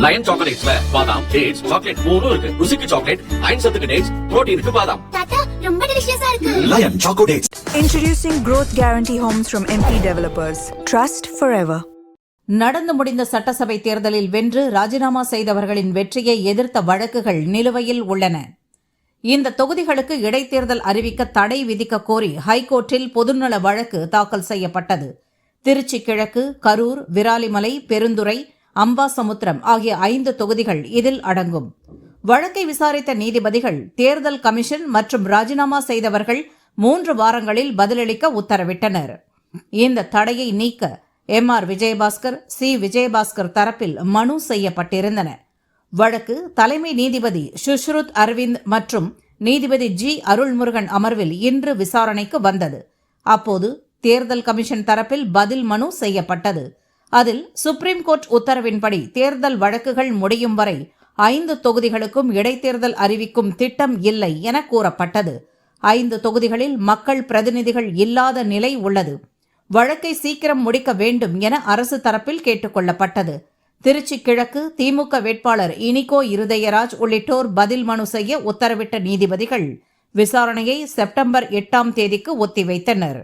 Line சாக்லேட்ஸ்ல பாதாம், dates, chocolate மூணும் இருக்கு. ருசிக்கு சாக்லேட், அயன் சத்துக்கு டேட்ஸ், புரோட்டீனுக்கு பாதாம். தாத்தா ரொம்ப டெலிஷியஸா இருக்கு. Lion Choco Dates. Introducing Growth Guarantee Homes from MP Developers. Trust forever. நடந்து முடிந்த சட்டசபை தேர்தலில் வென்று ராஜினாமா செய்தவர்களின் வெற்றியை எதிர்த்த வழக்குகள் நிலுவையில் உள்ளன. இந்த தொகுதிகளுக்கு இடைத்தேர்தல் அறிவிக்க தடை விதிக்க கோரி ஹைகோர்ட்டில் பொதுநல வழக்கு தாக்கல் செய்யப்பட்டது. திருச்சி கிழக்கு, கரூர், விராலிமலை, பெருந்துறை, அம்பாசமுத்திரம் ஆகிய 5 தொகுதிகள் இதில் அடங்கும். வழக்கை விசாரித்த நீதிபதிகள் தேர்தல் கமிஷன் மற்றும் ராஜினாமா செய்தவர்கள் 3 வாரங்களில் பதிலளிக்க உத்தரவிட்டனர். இந்த தடையை நீக்க MR விஜயபாஸ்கர், C விஜயபாஸ்கர் தரப்பில் மனு செய்யப்பட்டிருந்தன. வழக்கு தலைமை நீதிபதி சுஷ்ருத் அரவிந்த் மற்றும் நீதிபதி G அருள்முருகன் அமர்வில் இன்று விசாரணைக்கு வந்தது. அப்போது தேர்தல் கமிஷன் தரப்பில் பதில் மனு செய்யப்பட்டது. அதில் சுப்ரீம் கோர்ட் உத்தரவின்படி தேர்தல் வழக்குகள் முடியும் வரை 5 தொகுதிகளுக்கும் இடைத்தேர்தல் அறிவிக்கும் திட்டம் இல்லை என கூறப்பட்டது. 5 தொகுதிகளில் மக்கள் பிரதிநிதிகள் இல்லாத நிலை உள்ளது. வழக்கை சீக்கிரம் முடிக்க வேண்டும் என அரசு தரப்பில் கேட்டுக் கொள்ளப்பட்டது. திருச்சி கிழக்கு திமுக வேட்பாளர் இனிகோ இருதயராஜ் உள்ளிட்டோர் பதில் மனு செய்ய உத்தரவிட்ட நீதிபதிகள் விசாரணையை செப்டம்பர் 8ஆம் தேதிக்கு ஒத்திவைத்தனர்.